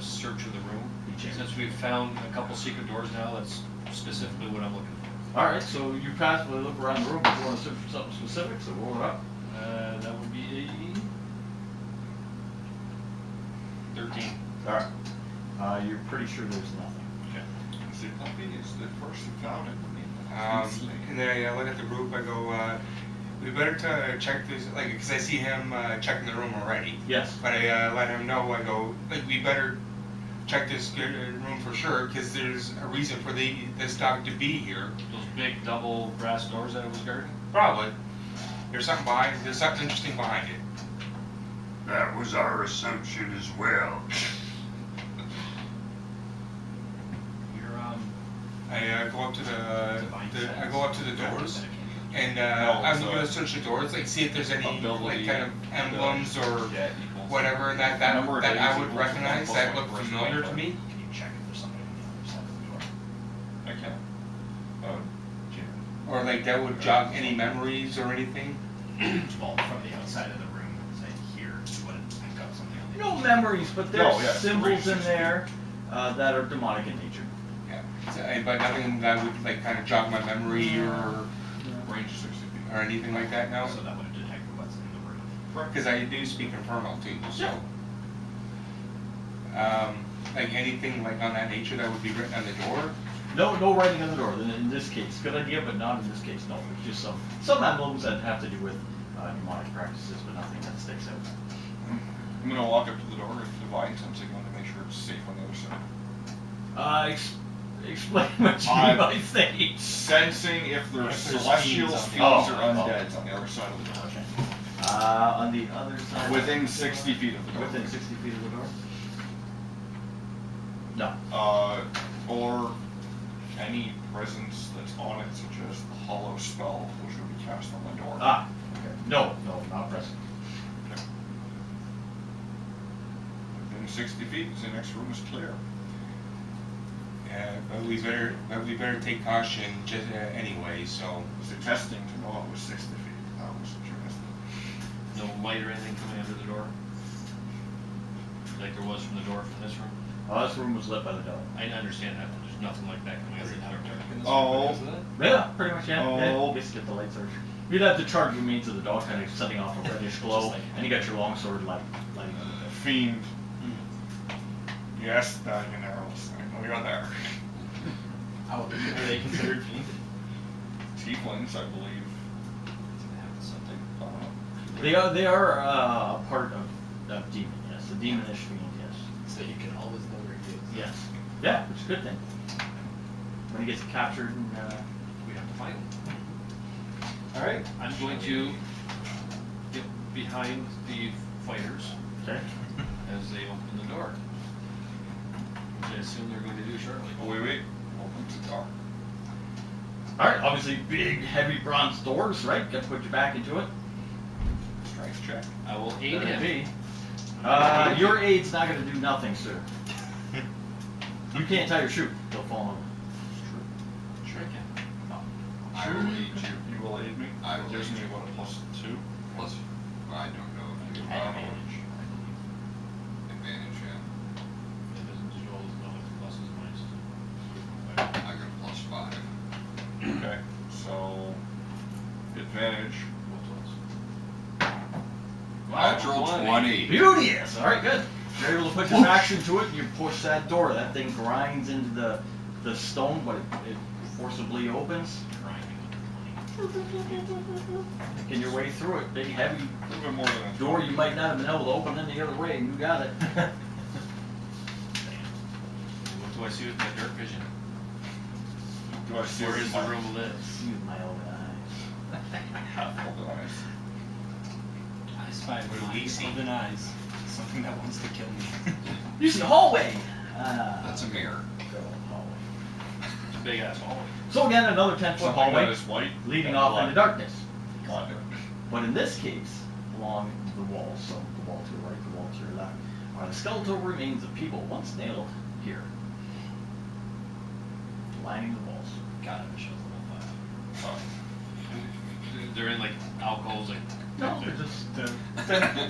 search of the room. Change. Since we've found a couple secret doors now, that's specifically what I'm looking for. All right, so you passively look around the room. If you want to search for something specific, so roll it up. That would be a 13. All right. You're pretty sure there's nothing. Okay. The puppy is the first who found it. And then I look at the group. I go, we better to check this, like, because I see him checking the room already. Yes. But I let him know. I go, like, we better check this room for sure, because there's a reason for this dog to be here. Those big double brass doors that it was guarding? Probably. There's something behind. There's something interesting behind it. That was our assumption as well. You're I go up to I go up to the doors, and No, I'm so- gonna search the doors, like see if there's any Ability, like kind of emblems or Yeah, equals. whatever that Number of I days would equals recognize 1 that plus look 1 familiar to versus me. Can you check if there's somebody on the other side of the door? Okay. Or like that would jog any memories or anything. Well, from the outside of the room, say here, you wouldn't pick up something on the No memories, but there's No, yeah, symbols in 360. there that are demonic in nature. Yeah. But nothing that would like kind of jog my memory or Range of 60 feet. anything like that now. So that would have detected what's in the room. Because I do speak Infernal too, so. Like anything like on that nature that would be written on the door. No writing on the door. In this case, good idea, but not in this case. No, it's just some emblems that have to do with demonic practices, but nothing that sticks out. I'm gonna walk up to the door and divine some signal to make sure it's safe on the other side. Explain what you mean by safe. Sensing if there's If there's celestials, fiends fiends, on or the- undeads on the other side of the door. On the other side. Within 60 feet of the door. Within 60 feet of the door. No. Or any presence that's on it, such as the hollow spell, which would be cast on the door. Ah. Okay. No, not present. Okay. Within 60 feet, the next room is clear. Yeah, but we better take caution just anyway. So. Was it testing to know it was 60 feet? That was interesting. no light or anything coming out of the door? Like there was from the door from this room? This room was lit by the devil. I understand that, but there's nothing like that coming out of the door. Oh. Yeah, pretty much, yeah. Yeah, Oh. just get the light source. You'd have to charge your remains of the dog, kind of setting off a reddish glow, like- and you got your longsword lighting up. Fiend. Yes, Diamond and Arrows. I know you're there. How are they considered fiends? Tieflings, I believe. They are a part of demon, yes. The demonish fiend, yes. So you can always know where he is. Yes. Yeah, which is a good thing. When he gets captured and We have to find him. Alright, I'm going to get behind the fighters okay. as they open the door. Which I assume they're going to do shortly. Oh, wait. Opens the door. Alright, obviously big, heavy bronze doors, right? Got to put your back into it. Strength check. I will aid Better him. be. Your aid's not going to do nothing, sir. You can't tie your shoe. He'll fall over. Sure I can. No. I will aid you. You will aid me? I will It gives aid me you. what, a +2? Plus, well, I don't know if you Advantage. advantage, yeah. It doesn't just roll as pluses and minuses. I got a +5. Okay, so advantage. Natural 20. Beauteous! Alright, good. You're able to put your back into it, you push that door. That thing grinds into the stone, but it forcibly opens. Making your way through it. Big, heavy A little bit more than a door you might not have been able to open any other way, and you got it. What do I see with my dark vision? Do I see Where is the my room lit? See with my own eyes. half-folded eyes? I spy What do we see? golden eyes. Something that wants to kill me. You see a hallway! That's a mirror. Go hallway. It's a big ass hallway. So again, another 10-foot Something hallway that is white. leading off into darkness. Blood. But in this case, along the walls, so the wall to your right, the wall to your left, are the skeletal remains of people once nailed here, lining the walls. God, I wish I was level 5. They're in like alcoves, like No, they're just,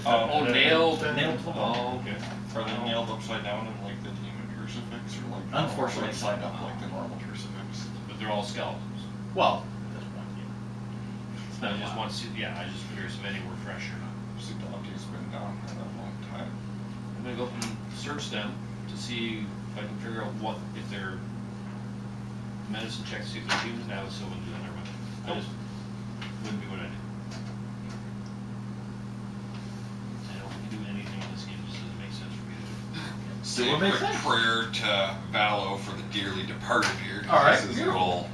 Oh, nailed. Nailed to the wall. Oh, okay. Are they nailed upside down in like the demon crucifix, or like Unfortunately, right side up like the normal crucifix? But they're all skeletons. well, at this point, yeah. I just want to see, yeah, I just curious if any were fresh or not. See, Dante's been down for a long time. I'm gonna go up and search them to see if I can figure out what, if they're medicine checks, see if they're humans. Now it's still wouldn't do that, never mind. I just, wouldn't be what I do. I don't do anything in this game, just doesn't make sense for me to do. Say what a makes quick sense. prayer to Valo for the dearly departed here. All right, This is a beautiful. little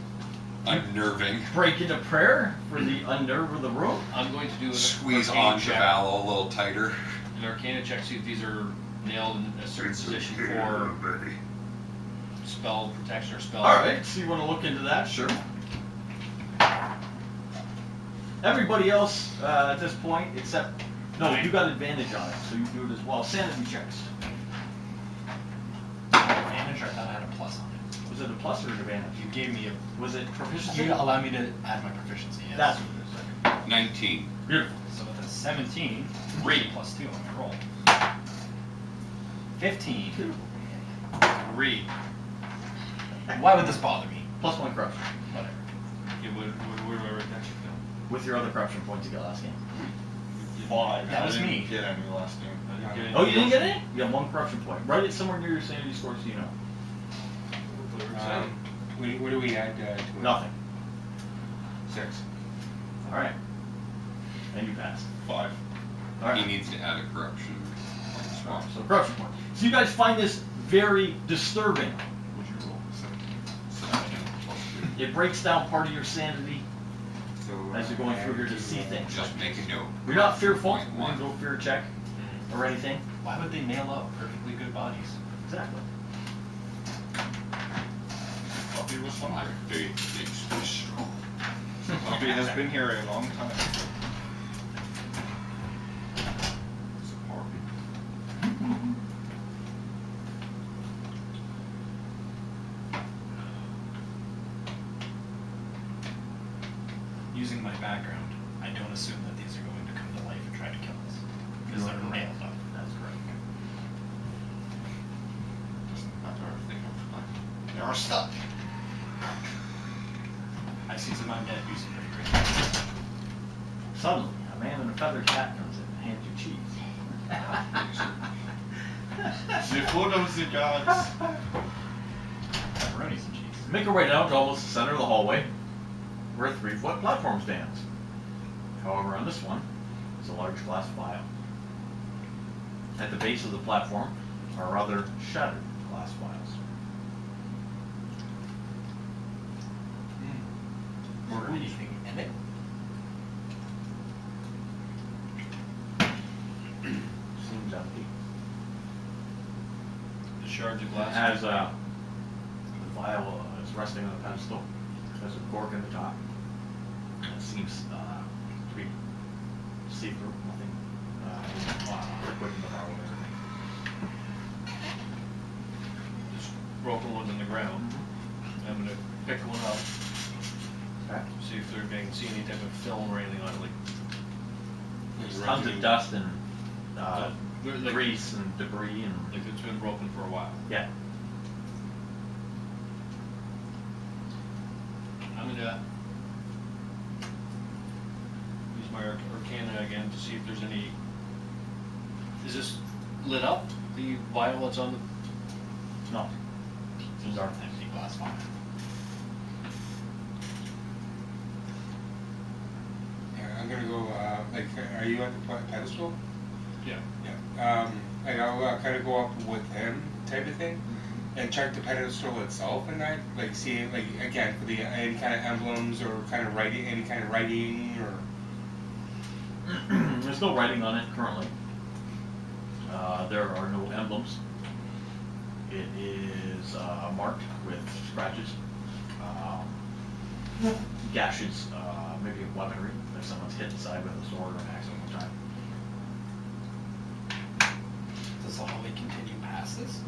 unnerving. Break into prayer for the unnerve of the room. I'm going to do an Squeeze arcane onto check. Valo a little tighter. An arcana check, see if these are nailed in a certain It's position okay, for buddy. spell protection or spell. All right, so you want to look into that? Sure. Everybody else at this point, except no, you got advantage on it, so you do it as well. Sanity checks. Advantage, or I thought I had a plus on it. Was it a plus or an advantage? You gave me a. Was it proficiency? You allow me to add my proficiency. Yes. That's what it is. 19. Beautiful. So with a 17, 3 plus 2 on my roll. 15. Three. Why would this bother me? Plus 1 corruption. Whatever. Yeah, where do I write that check down? With your other corruption points you got last game. Five. That was I didn't me. get any last game. I didn't get any. Oh, you didn't get any? You got 1 corruption point. Write it somewhere near your sanity score so you know. What do we add to it? Nothing. 6. All right. And you passed. 5. All right. He needs to add a corruption on the spot. So corruption point. So you guys find this very disturbing. What'd you roll? 17. It breaks down part of your sanity So as you're going through here to see things. Just make a note. You're not fearful. Point You one. can go fear check or anything. Why would they nail up perfectly good bodies? Exactly. Puppy was My hungry. faith makes me strong. Puppy has been here a long time. It's a puppy. Using my background, I don't assume that these are going to come to life and try to kill us. Because they're nailed up. That's correct. Doesn't matter if they have like, they are stuck. I see some undead do some pretty great things. Suddenly, a man in a feathered hat comes in and hands you cheese. The food of the gods. Pepperonis and cheese. Make your way down to almost the center of the hallway, where a 3-foot platform stands. However, on this one is a large glass vial. At the base of the platform are other shattered glass vials. Or anything in it. Seems empty. The shards of It glass. has the vial is resting on a pedestal. There's a cork in the top. It seems to be see-through. Nothing liquid in the bottle or anything. Just broken ones on the ground. I'm gonna pick one up, Okay. see if I can see any type of film or anything on it, like. There's tons of dust and Like- grease and debris and Like it's been broken for a while. yeah. I'm gonna use my arcana again to see if there's any. Is this lit up? The vial that's on the. No. Those are empty glass vial. Yeah, I'm gonna go, like, are you at the pedestal? Yeah. Yeah. Like I'll kind of go up with him type of thing and check the pedestal itself and that, like see, like again, for the any kind of emblems or kind of writing, any kind of writing or. There's no writing on it currently. There are no emblems. It is marked with scratches, gashes, maybe of weaponry, if someone's hit the side with a sword or an axe at one time. Does the hallway continue past this?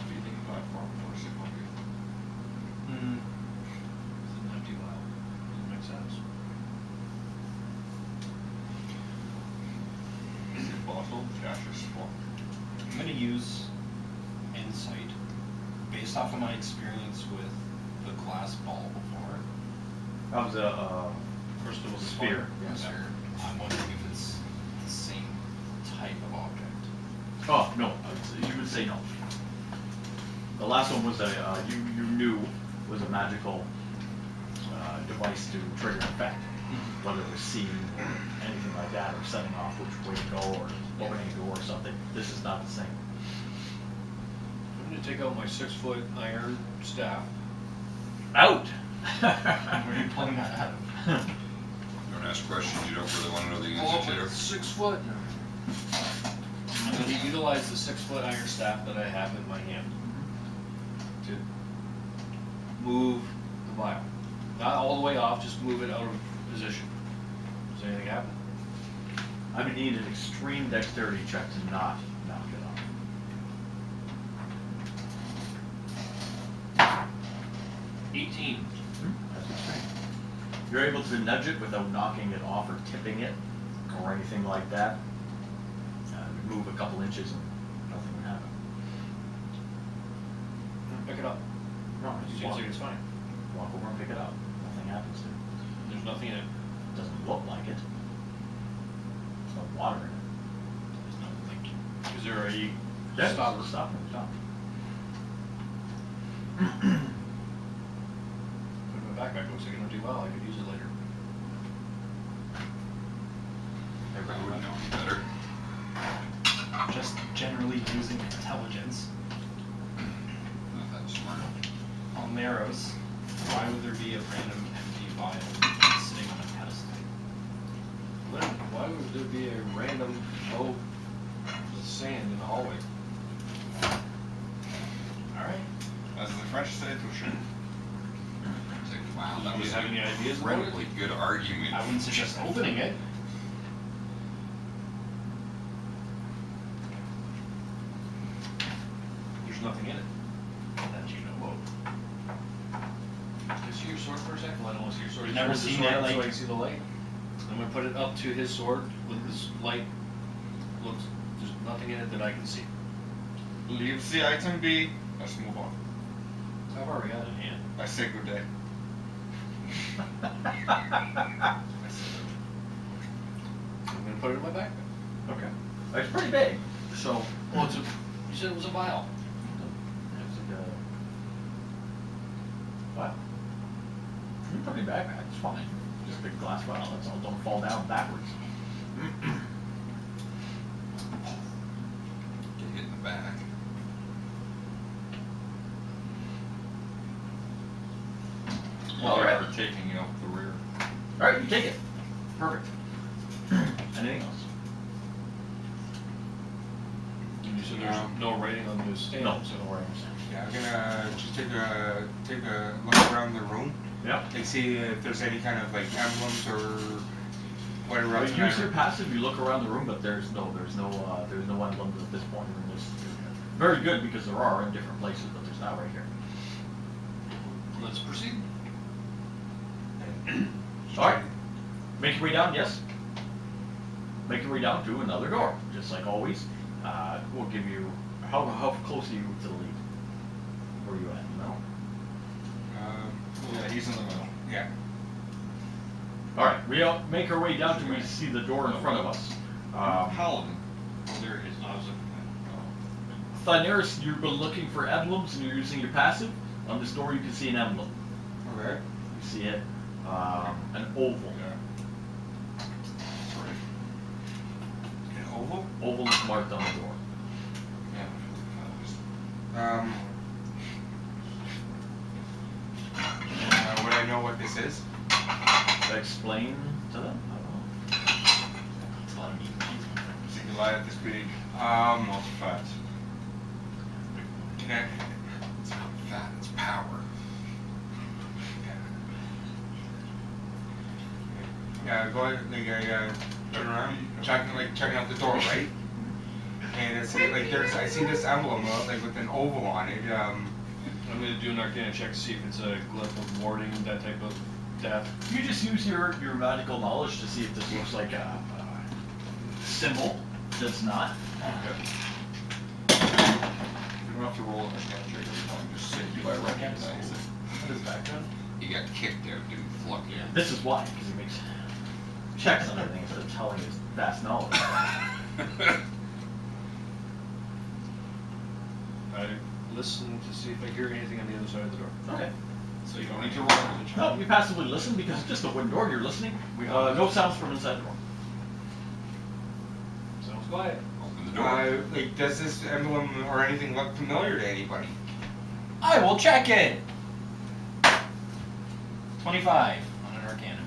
Feeding platform for Sipoki. Hmm. It's an empty vial. Doesn't make Well, caches. Well, I'm gonna use insight based off of my experience with the glass ball before. That was a Crystal sphere. Yeah, sphere. I'm wondering if it's the same type of object. Oh, no, you would say no. The last one was you knew was a magical device to trigger an effect. Whether it was seeing or anything like that, or setting off which way to go, or opening a door or something. This is not the same. I'm gonna take out my 6-foot iron staff. Out! Where are you pulling that out of? Don't ask questions you don't really want to know the Oh, answer to. 6 foot. I'm gonna utilize the 6-foot iron staff that I have in my hand to move the vial. Not all the way off, just move it out of position. Does anything happen? I would need an extreme dexterity check to not knock it off. 18. That's extreme. You're able to nudge it without knocking it off or tipping it or anything like that. Move a couple inches and nothing would happen. Pick it up. No, you Seems walk, like it's fine. walk over and pick it up. Nothing happens to it. There's nothing in it. Doesn't look like it. There's no water in it. There's no like. Is there a Yeah, stop? Stop. Put it in my backpack. Looks like it'll do well. I could use it later. I wouldn't know any better. Just generally using intelligence Not that smart. on narrows. Why would there be a random empty vial sitting on a pedestal? Why would there be a random low sand in the hallway? Alright. as the French say, touche. It's like, wow, Do that you was have an any ideas about it? incredibly good argument. I wouldn't suggest opening it. There's nothing in it. That you know of. Can I see your sword for a second? I don't want to see your sword. You've never Just hold seen the sword that, up so like- I can see the light. I'm gonna put it up to his sword with this light. Looks, there's nothing in it that I can see. Leave the item be. Let's move on. I've already got it in hand. I say good day. I'm gonna put it in my backpack. Okay. It's pretty big. So, Well, it's a, you said it was a vial. it's like a what? You can put it in your backpack. It's fine. Just a big glass vial. That's all. Don't fall down backwards. Get hit in the back. Well, All right. we're taking it up the rear. All right, you take it. Perfect. Anything else? And you said there's no writing on the stand. No. So Don't worry. Yeah, I'm gonna just take a look around the room, Yeah. like see if there's any kind of like emblems or whatever else. You use your passive. You look around the room, but there's no emblems at this point in this. Very good because there are in different places, but there's not right here. let's proceed. All right. Make your way down. Yes. Make your way down to another door, just like always. We'll give you how close are you to the lead? Where are you at? No. Yeah, he's in the middle. Yeah. All right. We make our way down till we see the door in front of us. Paladin. Oh, there it is. No, I was looking Thyneris, you've been looking for emblems and you're using your passive. On this door, you can see an emblem. Okay. You see it, an oval. Yeah. Sorry. at. An oval? Oval is marked on the door. Would I know what this is? Should I explain to them? I don't know. It's a lot of meat and cheese. So you can lie at this big. Lots of fat. Can I? It's not fat, it's power. Yeah, go ahead, like turn around, checking out the door, right? And it's like I see this emblem like with an oval on it. I'm gonna do an arcana check to see if it's a glyph of warding, that type of death. You just use your magical knowledge to see if this looks like a symbol that's not. You don't have to roll it again, Jake, every time, just say, do I recognize it? What is background? You got kicked out, dude. Fluck you. This is why, because he makes checks on everything instead of telling his vast knowledge. I listen to see if I hear anything on the other side of the door. Okay. So you don't need to roll for the check. No, you passively listen because it's just a wooden door. You're listening. No sounds from inside the door. Sounds quiet. Open the door. Like, does this emblem or anything look familiar to anybody? I will check it. 25 on an Arcana.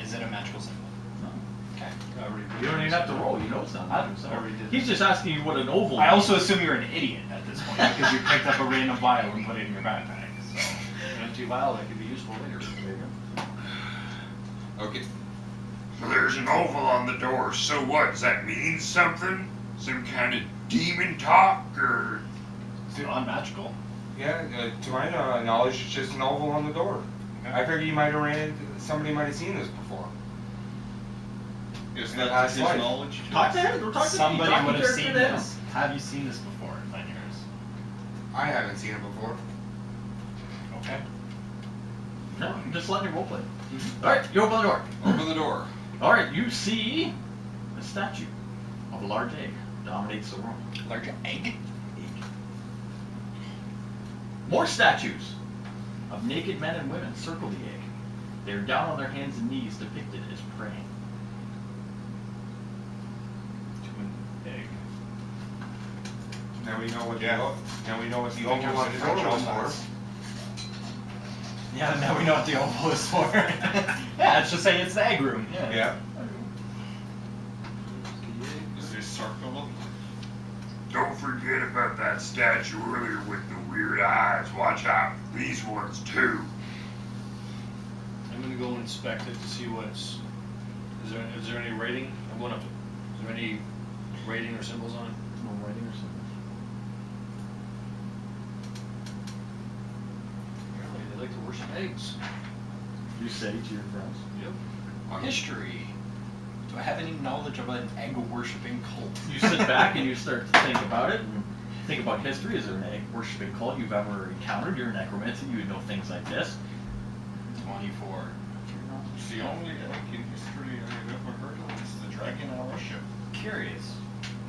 Is it a magical symbol? No. Okay. I already You don't even have to roll. You know it's not magic. So I already did. he's just asking you what an oval. I is. also assume you're an idiot at this point because you picked up a random vial and put it in your backpack. So. An empty vial that could be useful later. There you go. Okay. So there's an oval on the door. So what? Does that mean something? Some kind of demon talk, or Non-magical. Yeah, to my knowledge, it's just an oval on the door. I figure you might have somebody might have seen this before. Is In the that past his life. knowledge? Talk to him. Go talk to Somebody talk would have character seen to him. this. Have you seen this before, Vineyards? I haven't seen it before. Okay. No, I'm just letting you roleplay. All right, you open the door. Open the door. All right, you see a statue of a large egg dominates the room. Large egg? More statues of naked men and women circle the egg. They are down on their hands and knees, depicted as praying. To an egg. Now we know what Yeah. now we know what the You think oval on the it's door an was oval for. Yeah, now we know what the oval is for. Yeah, let's just say it's the egg room. Yeah. Yeah. Is this circle? don't forget about that statue earlier with the weird eyes. Watch out for these ones too. I'm gonna go inspect it to see what's. Is there any rating? I'm going up to. Is there any rating or symbols on it? No writing or something. Apparently, they like to worship eggs. You say to your friends. Yep. History. Do I have any knowledge of an egg worshipping cult? You sit back and you start to think about it and think about history. Is there an egg worshipping cult you've ever encountered? You're a necromancer. You would know things like this. 24. It's the only egg in history I've ever heard of. It's the dragon I worship. Curious.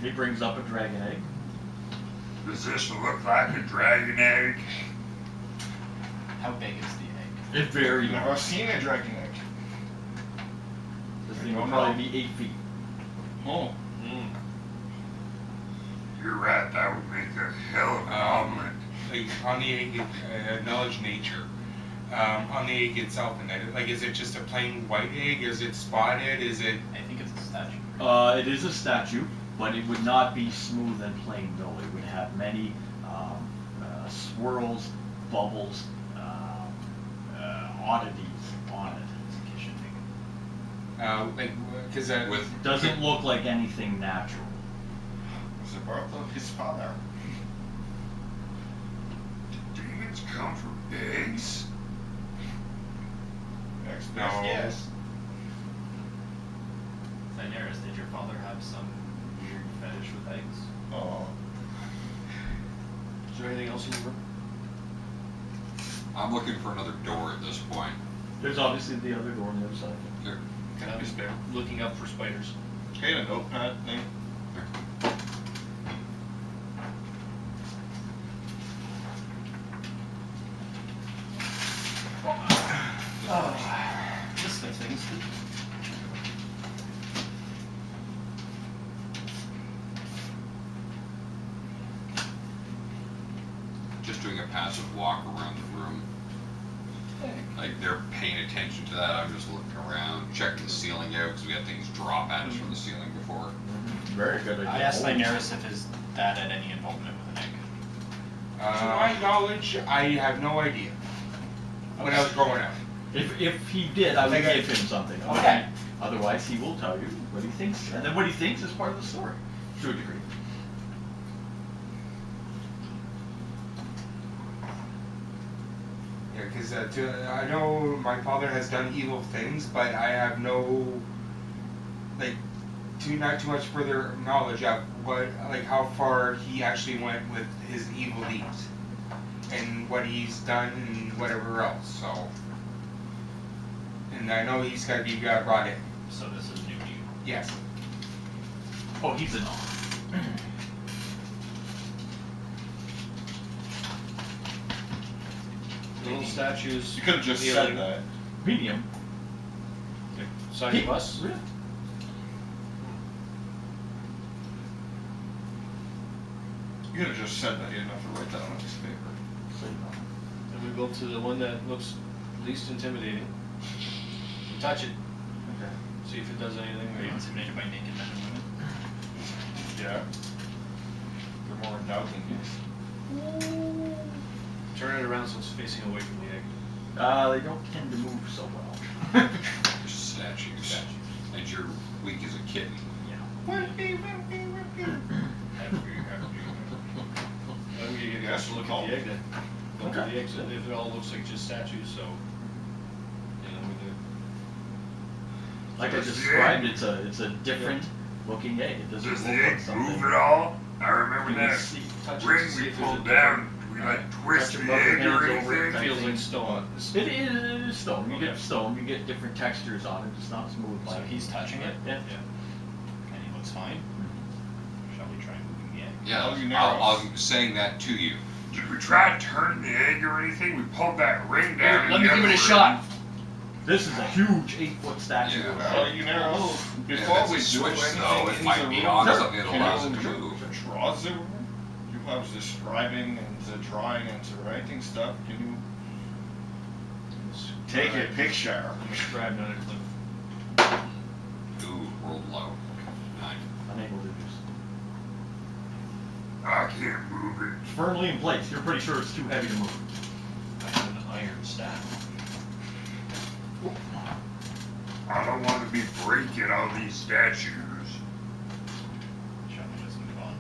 He brings up a dragon egg. Does this look like a dragon egg? How big is the egg? It very I've never seen a dragon egg. This thing will probably be 8 feet. Oh. Mm. You're right, that would make a hell of an omelet. Like on the egg, acknowledge nature. On the egg itself, and like, is it just a plain white egg? Is it spotted? Is it? I think it's a statue. It is a statue, but it would not be smooth and plain. No, it would have many swirls, bubbles, oddities on it. It's a kitchen egg. Like, because With Doesn't look like anything natural. Was it birth of his father? Demons come from eggs? Next No. best guess. Daenerys, did your father have some weird fetish with eggs? Oh. Is there anything else in the room? I'm looking for another door at this point. There's obviously the other door on the other side. Here. Can I be spare? Looking up for spiders. Okay, a notepad thing. List of things. Just doing a passive walk around the room. Like they're paying attention to that. I'm just looking around, checking the ceiling out because we had things drop at us from the ceiling before. Very good idea. I asked Daenerys if his dad had any involvement with an egg. to my knowledge, I have no idea. When I was growing up. If he did, I would Like give him something. Okay. Otherwise, he will tell you what he thinks, and then what he thinks is part of the story, to a degree. Yeah, because I know my father has done evil things, but I have no, like, not too much further knowledge of what, like how far he actually went with his evil deeds, and what he's done and whatever else. So, and I know he's got to be brought in. So this is new to you. Yes. Oh, he's an Little statues. You could have just kneeling. said that. medium. Size of us? Really? You could have just said that. You didn't have to write that on a piece of paper. So, And we go to the one that looks least intimidating. We touch it, okay. see if it does anything. Are you intimidated by naked men and women? Yeah. They're more endowed than you. Turn it around so it's facing away from the egg. They don't tend to move so well. Just statues. And you're weak as a kitten. I'm gonna get a Yes, closer look call. at the egg then. Go to Okay. the egg, so if it all looks like just statues, so. You know, we do. Like I Does the described, egg- it's a different looking egg. It doesn't Does the look like egg something. move at all? I remember You can that see. Touch it ring to see we if there's a pulled different- down. We like twist Touch the your rubber egg or hands over it, anything. type Feels thing. like stone. It is stone. You Okay. get stone. You get different textures on it. It's not smooth So like. he's touching it? Yeah. And he looks fine? Shall we try moving the egg? Yeah, Oh, you know. I'm saying that to you. Did we try to turn the egg or anything? We pulled that ring down. Let in me the give it other a shot. room. This is a huge 8-foot statue. Yeah. You know, And if before it's we a do switch, anything though, it in might the be room, on Sure. something that allows it to can move. you draw the room? You have this scribing and the drawing and the writing stuff. Can you take a picture? I'm inscribed on it. Ooh, rolled low. 9. Unable to do so. I can't move it. It's firmly in place. You're pretty sure it's too heavy to move. I have an iron staff. I don't want to be breaking all these statues. Shall we just move on?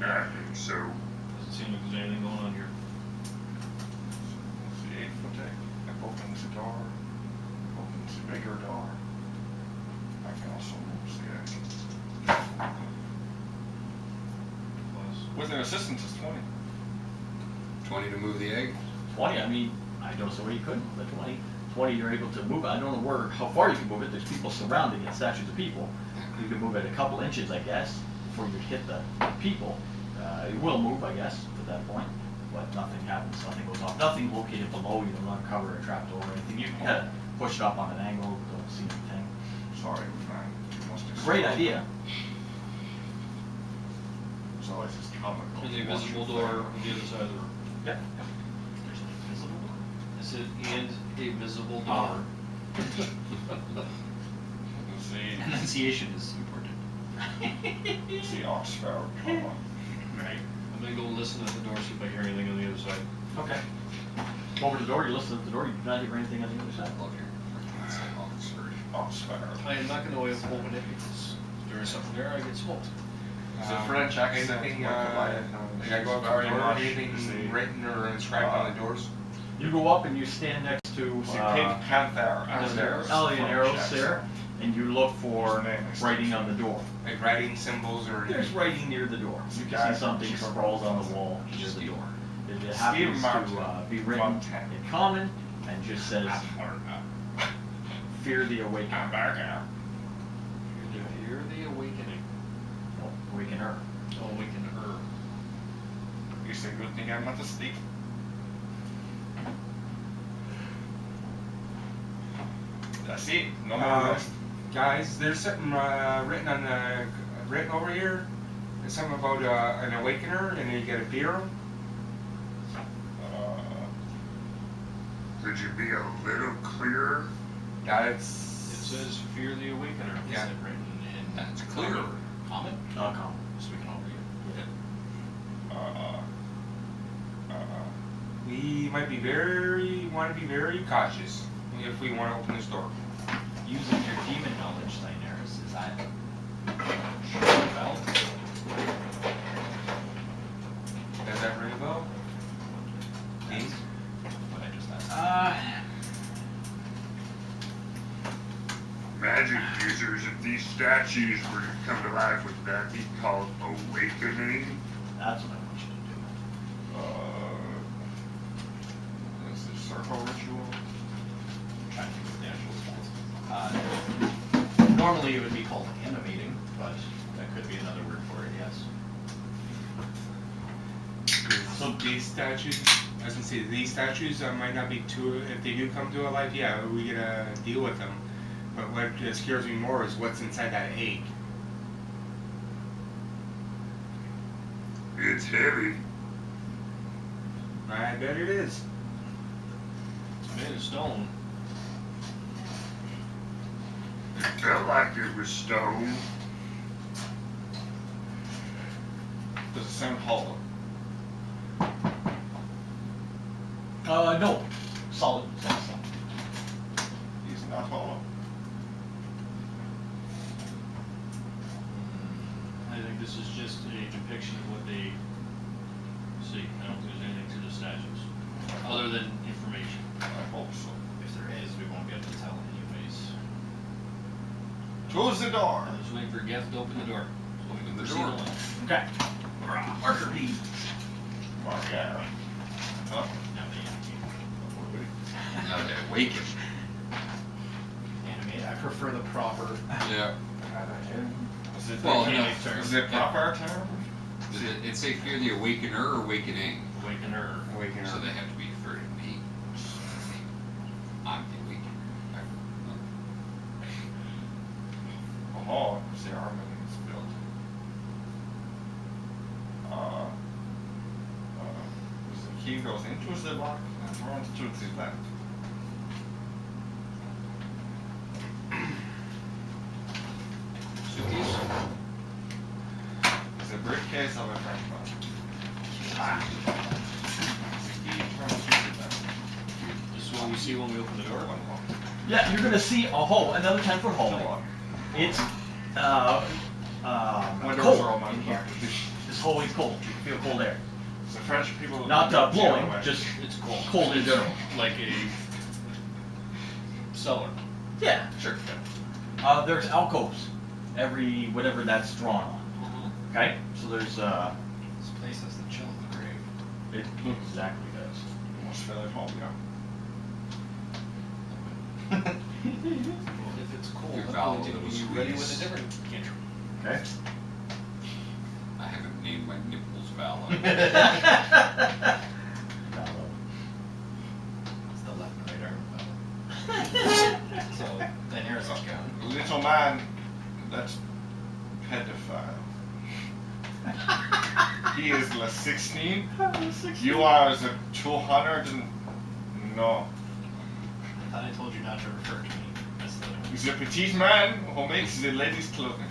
I think so. Doesn't seem like there's anything going on here. It's the 8-foot egg. It opens the door. Opens the bigger door. I can also move the egg. With an assistance, it's 20. 20 to move the egg? 20. I mean, I don't see where you couldn't. The 20. 20, you're able to move it. I don't know how far you can move it. There's people surrounding it, statues of people. You can move it a couple inches, I guess, before you hit the people. It will move, I guess, at that point, but nothing happens. Nothing goes off. Nothing located below you. Don't uncover a trapdoor or anything. You can kind of push it up on an angle. Don't see anything. Sorry, man. You must have Great idea. It's always this comical. And the invisible door on the other side of the room. Yeah. There's an invisible door? I said, and a visible door. The Enunciation is important. Oxford comma. Right. I'm gonna go listen at the door, see if I hear anything on the other side. Okay. Go over to the door. You listen at the door. You do not hear anything on the other side. Look here. Oxford. Oxford. I am not gonna open it because if there is something there, I get smoked. Is it French accent? Anything, Like the lion? did I go up to the door? Anything written or inscribed on the doors? You go up and you stand next to See, Pink Panther. Alley and arrows there, and you look for His name is- writing on the door. Like writing symbols or There's anything? writing near the door. You can see something scrawls on the wall near the door. It happens to be written in common and just says, "Fear the awakening." Hear the awakening. No, awaken her. Oh, awaken her. It's a good thing I'm not asleep. That's it. No more rest. Guys, there's something written on the written over here. There's something about an awakener, and then you get a beer. Could you be a little clearer? That's It says, fear the awakener. Yeah. Is it written in That's clear. common? Common. So we can all read it. we might be want to be very cautious if we want to open this door. Using your demon knowledge, Daenerys, is that well? Does that ring a bell? That's what I just asked. Magic users, if these statues were to come to life, would that be called awakening? That's what I want you to do. Is it circle ritual? Trying to think of the actual spells. Normally it would be called animating, but that could be another word for it, yes. So these statues, I was gonna say, these statues might not be too, if they do come to life, yeah, we gotta deal with them. But what scares me more is what's inside that egg. It's heavy. I bet it is. It's made of stone. It felt like it was stone. Does it sound hollow? No. Solid. Solid. He's not hollow. I think this is just a depiction of what they see. I don't think there's anything to the statues, other than information. I hope so. If there is, we won't be able to tell anyways. Close the door. I'm just waiting for Geth to open the door. So we can Open the proceed door. on. Okay. Marker D. Mark out. Huh? Now they Now they awaken. animate. I prefer the proper. Yeah. Is it Well, Mechanic term. is it proper term? Does it say fear the awakener or awakening? Awakener. Awakener. So they have to be feared of me. I'm the awakener. Oh, the armament is built. The key goes into the lock and runs to the left. Suitcase? It's a briefcase of a French bond. The key runs to the left. This is what we see when we open the door. Yeah, you're gonna see a hole, another 10-foot hallway. It's Windows cold are all mine. in here. This hallway's cold. You can feel cold air. So French people. Not blowing, Away. just It's cold. cold in general. Like a cellar. Yeah, sure. There's alcoves, every whatever that's drawn on. Okay, so there's This place has the chill of the grave. it exactly does. Almost feel at home, yeah. Well, if it's cold, Your I'm valve going to little be ready with a squeeze. different cantrip. Okay. I haven't named my nipples Valor. It's the left and right arm. So then here's what's going. Little man, that's pedophile. He is the 16. You are the 200 and no. I thought I told you not to refer to me. That's the. The petite man who makes the ladies' clothing.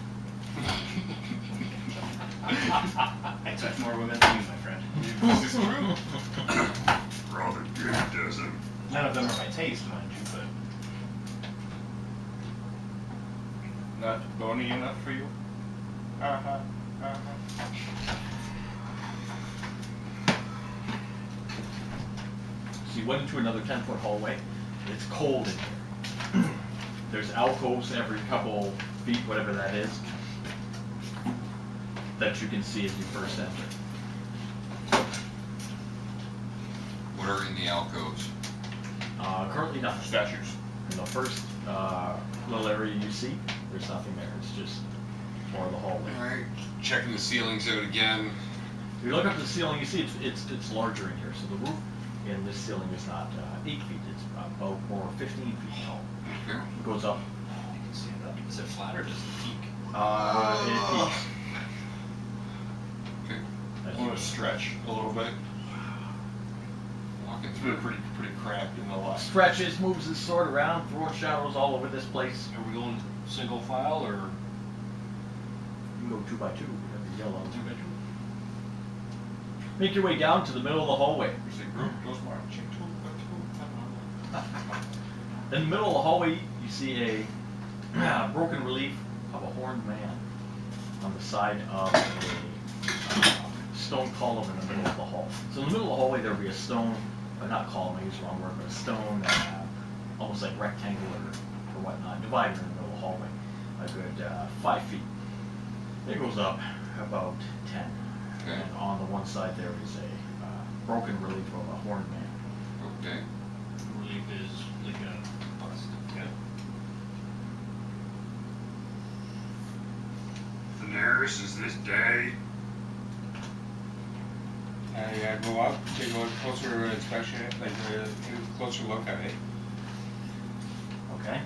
I touch more women than you, my friend. This is true. Rather good, doesn't. None of them are my taste, mind you, but Not bony enough for you. So you went into another 10-foot hallway. It's cold in here. There's alcoves every couple feet, whatever that is, that you can see as you first enter. What are in the alcoves? Currently nothing. Statues. In the first little area you see, there's nothing there. It's just more of the hallway. Alright, checking the ceilings out again. If you look up the ceiling, you see it's larger in here. So the roof in this ceiling is not 8 feet. It's about more 15 feet tall. Okay. It goes up. you can stand up. Is it flat or just the peak? It peaks. Okay. As I you want to stretch a little bit. Walking It's through. pretty cramped in the light. stretches, moves his sword around, throwing shadows all over this place. Are we going single file or You can go 2 by 2. Whatever you yell out. 2 by 2? Make your way down to the middle of the hallway. You see group goes marching two by two. In the middle of the hallway, you see a broken relief of a horned man on the side of a stone column in the middle of the hall. So in the middle of the hallway, there would be a stone, not column, I use the wrong word, but a stone, almost like rectangular or whatnot, divider in the middle of the hallway. a good 5 feet. It goes up about 10. Okay. And on the one side there is a broken relief of a horned man. Okay. Relief is like a bust. Yeah. Daenerys, is this Daddy? Yeah, go up, take a closer inspection, like a closer look at it. Okay.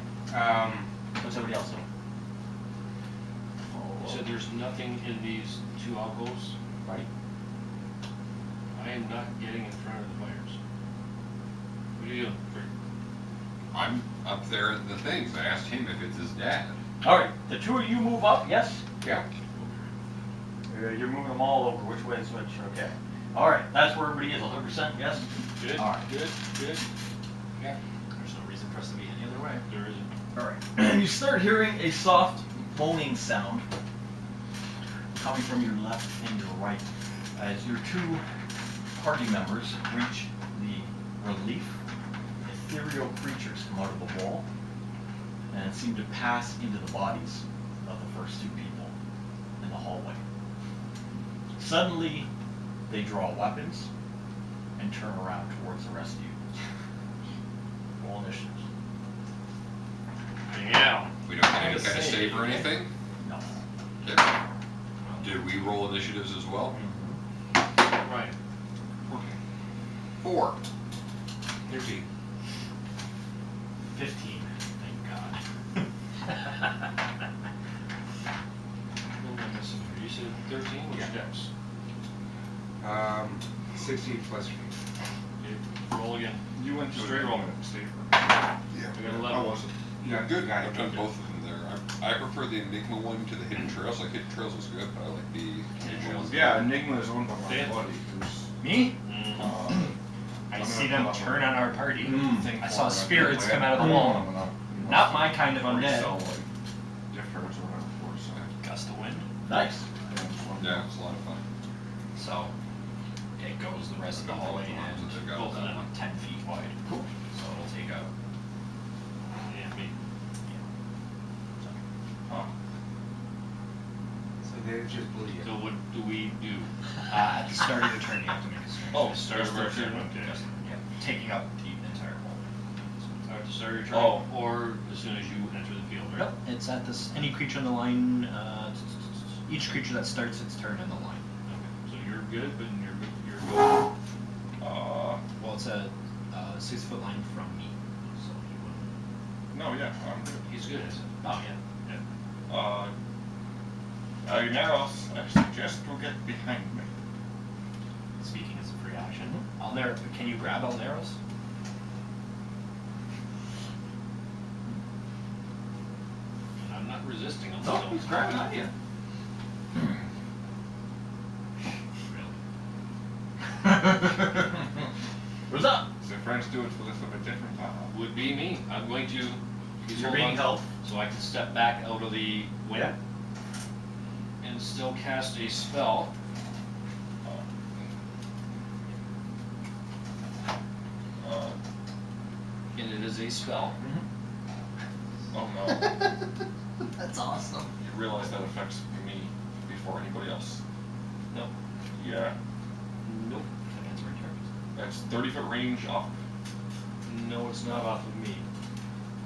What's everybody else doing? You said there's nothing in these 2 alcoves? Right? I am not getting in front of the fires. What are you doing? I'm up there at the things. I asked him if it's his dad. All right, the 2 of you move up, yes? Yeah. You're moving them all over. Which way is which? Okay. All right, that's where everybody is. 100%, yes? Good, All right. good. There's no reason for us to be any other way. There isn't. All right. You start hearing a soft moaning sound coming from your left and your right as your 2 party members reach the relief. Ethereal creatures come out of the wall and seem to pass into the bodies of the first 2 people in the hallway. Suddenly, they draw weapons and turn around towards the rest of you. Roll initiatives. Yeah. We don't get any Kinda kind of save, save or okay. anything? No. Okay. Did we roll initiatives as well? Right. 4. 13. 15. Thank God. What am I missing here? You said 13? What's Yeah. next? 16 plus 3. Okay, roll again. You went to Straight a roll. safer. I got 11. I wasn't. Yeah, good guy. I've done both of them there. I prefer the Enigma one to the Hidden Trails. Like Hidden Trails was good, but I like the Hidden Trails. Yeah, Enigma is owned by my Dan? buddy who's, Me? uh, I I'm see gonna them come up turn with on our party. thing I for saw it. spirits I come out of the can't wall. come up, you know, Not my kind of undead. resell, like, gift cards or whatever for it, so. Gust of wind. Nice. Yeah, it's fun. Yeah, it's a lot of fun. So it goes the rest of the hallway and They've got both of that them one. 10 feet wide. Cool. So it'll take out. Yeah, me. Huh. So they just blew you. So what do we do? At the start of your turn, you have to make a strength. Oh, check. start of our turn, okay. Just, yeah, taking up the entire hallway. At the start of your turn, Oh. or as soon as you enter the field, right? Nope, it's at this, any creature in the line, each creature that starts its turn in the line. Okay, so you're good, but you're good. Well, it's a 6-foot line from me, so you wouldn't. No, yeah, I'm good. He's good. Oh, yeah. Agneros, I suggest you get behind me. Speaking as a free action. Can you grab Alneros? I'm not resisting him. No, so- he's grabbing at you. What's up? So friends do it for this a bit different. Would be me. I'm going to. He's You're hold being on, held. so I can step back out of the wind Yeah. and still cast a spell. And it is a spell. Oh no. That's awesome. You realize that affects me before anybody else. No. Yeah. Nope. Against my characters. That's 30-foot range off. No, it's not off of me.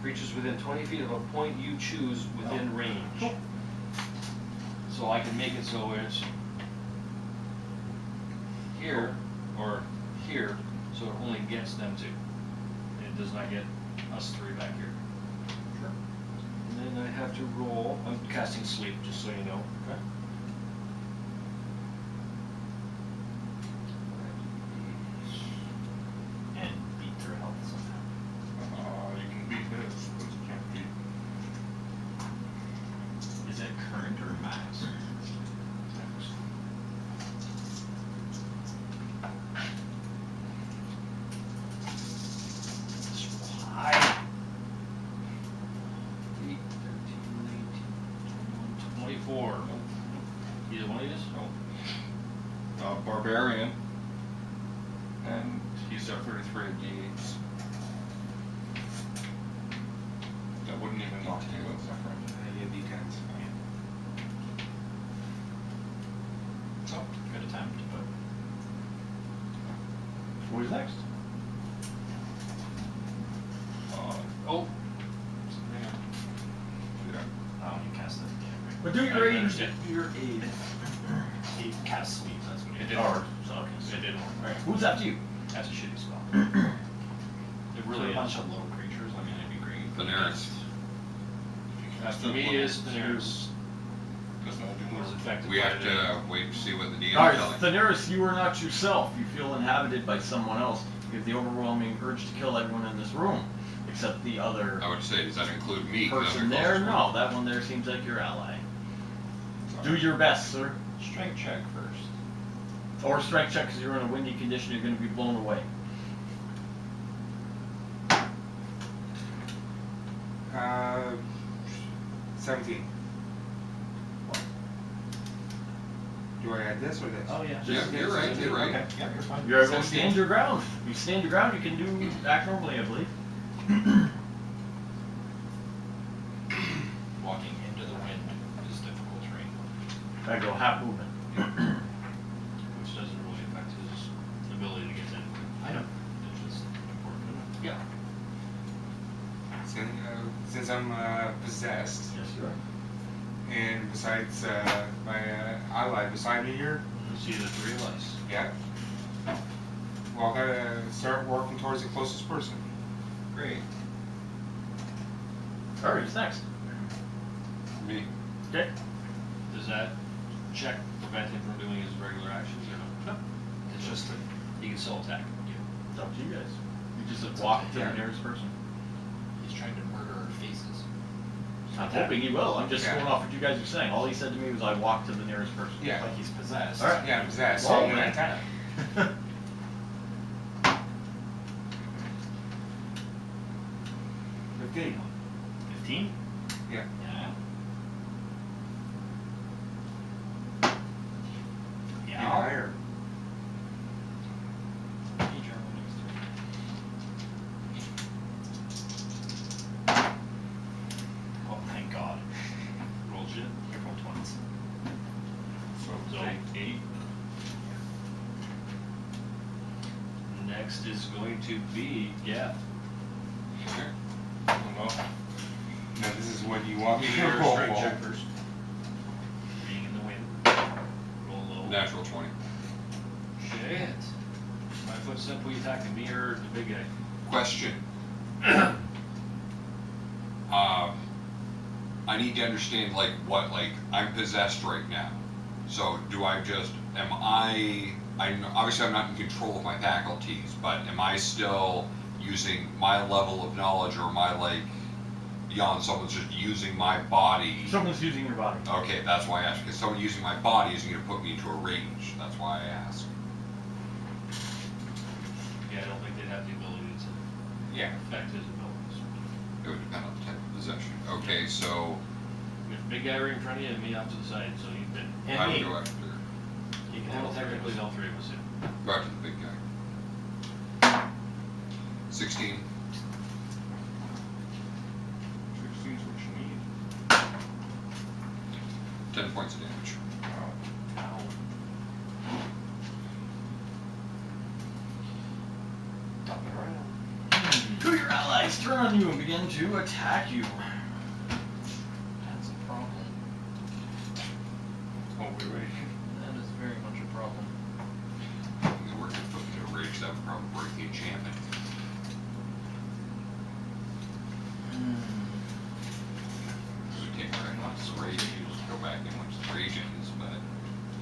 Creatures within 20 feet of a point you choose within range. So I can make it so it's here or here, so it only gets them two. It does not get us 3 back here. Sure. And then I have to roll. I'm casting sleep, just so you know. Okay. And beat their health somehow. You can beat his, but you can't beat. Is it current or max? High. 8, 13, 19, 21, 24. Either one of these? No. Barbarian. And he's at 33 D8s. That wouldn't even knock you out, my friend. Yeah, D10s. So, good attempt, but Who's next? Oh, oh, you cast it. Yeah, right. But do I your aid. understand. Do your aid. He cast sleep, that's what he It did. didn't work. So, okay. So, It didn't work. all right. Who's after you? That's a shitty spell. It Really really a bunch is. of low creatures, I mean, it'd be great. Daenerys. For me, is Daenerys Does not do was more. affected We by have to wait to see what the DM All is right, telling. Daenerys, you are not yourself. You feel inhabited by someone else. You have the overwhelming urge to kill everyone in this room, except the other I would say, does that include me? 'Cause I'm person the there. closest No, one. that one there seems like your ally. Do your best, sir. Strength check first. Or strength check because you're in a windy condition. You're going to be blown away. 17. Do I add this or this? Oh, yeah. Yeah, you're right, you're right. Okay, yeah, you're fine. You're able to stand your ground. You stand your ground. You can do act normally, I believe. Walking into the wind is difficult terrain, I go half movement. which doesn't really affect his ability to get in. I know, it's just important. Yeah. Since I'm possessed, Yes, you are. and besides my ally beside me here, You see the three of us. yeah. Well, I gotta start working towards the closest person. Great. All right, who's next? Me. Okay. Does that check prevent him from doing his regular actions or no? No, it's just that He can still attack. It's up to you guys. You just It's walk up to to the him. nearest person. he's trying to murder our faces. I'm hoping he will. I'm just Yeah. going off what you guys are saying. All he said to me was I walk to the nearest person. Yeah. Like he's possessed. All right. Yeah, I'm possessed. So Roll, I'm gonna man. attack. 15. 15? Yeah. Yeah. Be Yeah. higher. Hey, German next to Oh, thank God. Roll shit. Roll 20s. So 8. Next is going to be Geth. Okay. Well, Now this is what you want me to Your roll. strength check first. Being in the wind. Roll low. Natural 20. Shit. My footstep, we attacking me or the big guy? Question. I need to understand, like, what, like, I'm possessed right now. So, do I just, obviously I'm not in control of my faculties, but am I still using my level of knowledge, or am I, like, beyond someone's just using my body? Someone's using your body. Okay, that's why I asked, because someone using my body isn't gonna put me into a range, that's why I asked. Yeah, I don't think they'd have the ability to Yeah. affect his abilities. It would depend on the type of possession. Okay, so, We have a big guy right in front of you and me off to the side, so you can. I And would me. go after, You can Well, have all three of technically, us. all three of us, yeah. go after the big guy. 16. 16's what you need. 10 points of damage. Ow. Dump it right on. Two of your allies turn on you and begin to attack you. That's a problem. Oh, wait. That is very much a problem. If they were to put me into a rage, that would probably break the enchantment. It would take right off the rage, you just go back and once the rage ends, but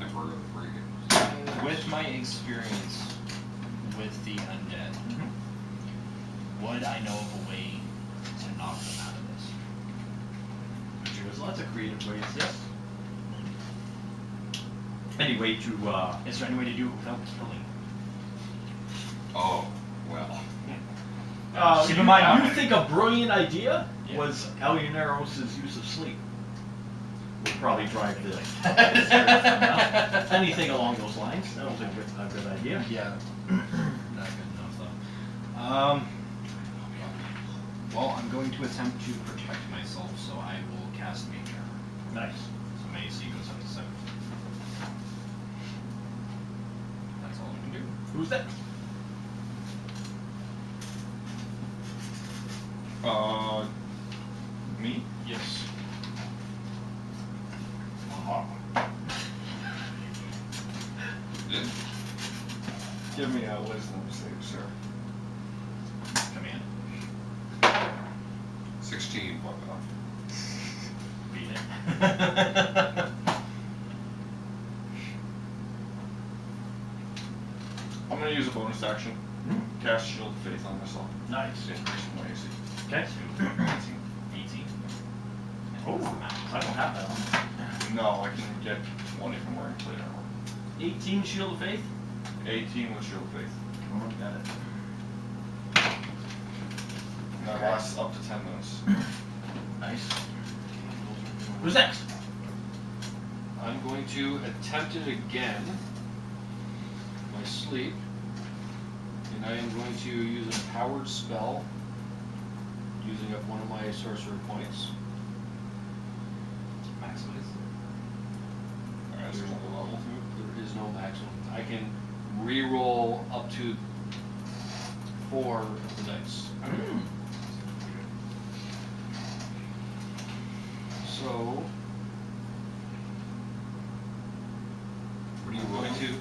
temporarily break it. With my experience with the undead, would I know of a way to knock them out of this? There's lots of creative ways, yes. Any way to, Is there any way to do it without killing? Oh, well. Keep you, in mind, you think a brilliant idea Yeah. was Elioneros' use of sleep. Would probably drive the anything along those lines. That was a good idea. Yeah. Not good enough though. Well, I'm going to attempt to protect myself, so I will cast has to be a charmer. Nice. So my AC goes up to 7. That's all I can do. Who's next? Me? Yes. Uh-huh. Yeah. Give me a wisdom save, sir. Command. 16. Fuck off. Beat it. I'm gonna use a bonus action. Cast Shield of Faith on myself. Nice. Increase my AC. Okay. 18. Oh, I don't have that on. No, I can get 20 from wearing plate armor. 18 Shield of Faith. 18 with Shield of Faith. Oh, got it. And that Okay. lasts up to 10 minutes. Nice. Who's next? I'm going to attempt it again. My sleep. And I am going to use an empowered spell, using up one of my sorcerer points. Maximize. Alright, so another level to it. There is no maximum. I can re-roll up to 4 of the dice. So What are you I'm going rolling? to.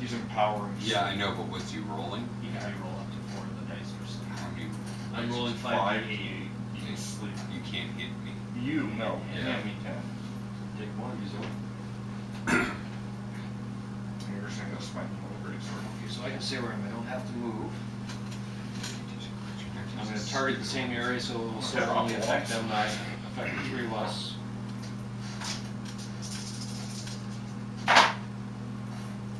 He's empowering. Yeah, I know, but what's you rolling? You can re-roll up to 4 of the dice for sleep. How many? I'm rolling 5. 5. You can sleep. You can't hit me. You, no. Yeah. Me can. Take one of these over. You're just gonna smite me with a great sword. Okay, so I can stay where I am. I don't have to move. I'm going to target the same area, so it will still Okay, only I'll affect walk. them, not affect the 3 of us.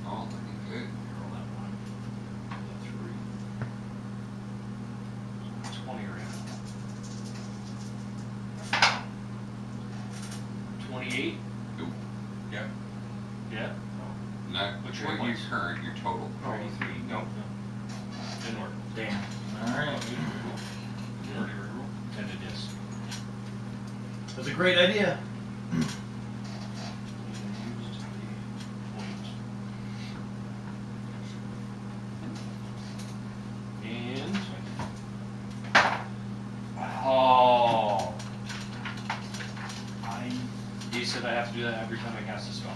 Oh, looking good. Roll that 1. 3. 20 right now. 28? Nope. Yeah. Yeah? Not What's your what you points? current, your total. 33? No. Didn't work. Damn. Alright. You already reroll? And it is. That's a great idea. And oh, he said I have to do that every time I cast a spell.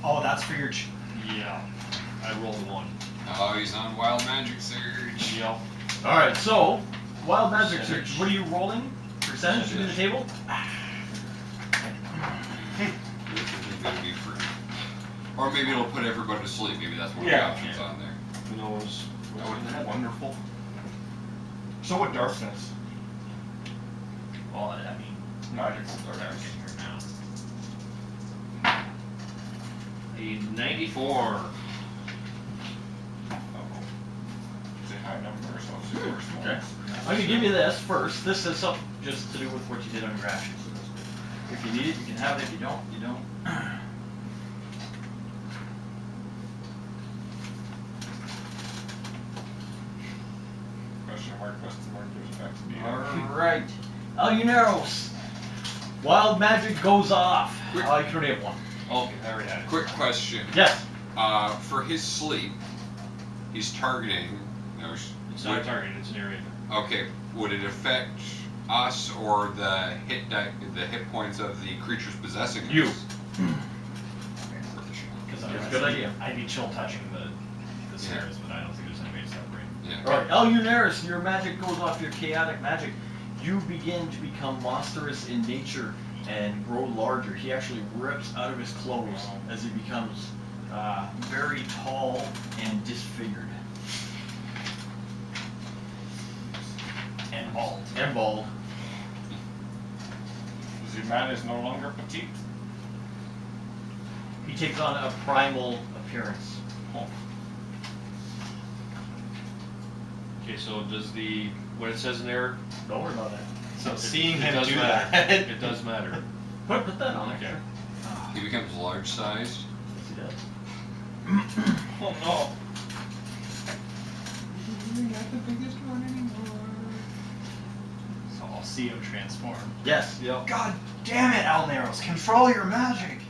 Oh, that's for your. Yeah, I rolled a 1. Oh, he's on Wild Magic Surge. Yep. All right. So, wild magic Percentage. search. What are you rolling? Percentage to the table? This isn't gonna be free. Or maybe it'll put everybody to sleep. Maybe that's one Yeah. of the options on there. Who knows? That would be wonderful. So would darkness. Well, I mean, Magic's dark darkness. in here now. A 94. It's a high number, so it's super small. Okay. I'm gonna give you this first. This is something just to do with what you did on your actions. If you need it, you can have it. If you don't, you don't. Question mark, gives it back to me. All right. Aluneros. Wild magic goes off. You can only have one. Okay, I already had it. Quick question. Yes. For his sleep, he's targeting. No, It's not a target, it's an area. okay. Would it affect us or the hit points of the creatures possessing us? You. Because That's a good idea. I'd be chill touching the stairs, but I don't think there's any way to separate. Yeah. All right. Aluneros, your magic goes off. Your chaotic magic. You begin to become monstrous in nature and grow larger. He actually rips out of his clothes as he becomes very tall and disfigured. And bald. And bald. The man is no longer petite. He takes on a primal appearance. Okay, so does what it says in there? Don't worry about that. So it- seeing it him does do matter. that. It does matter. Put that on. Okay. He becomes large sized. Yes, he does. Oh no. So I'll see him transform. Yes. Yep. God damn it, Alneros, control your magic!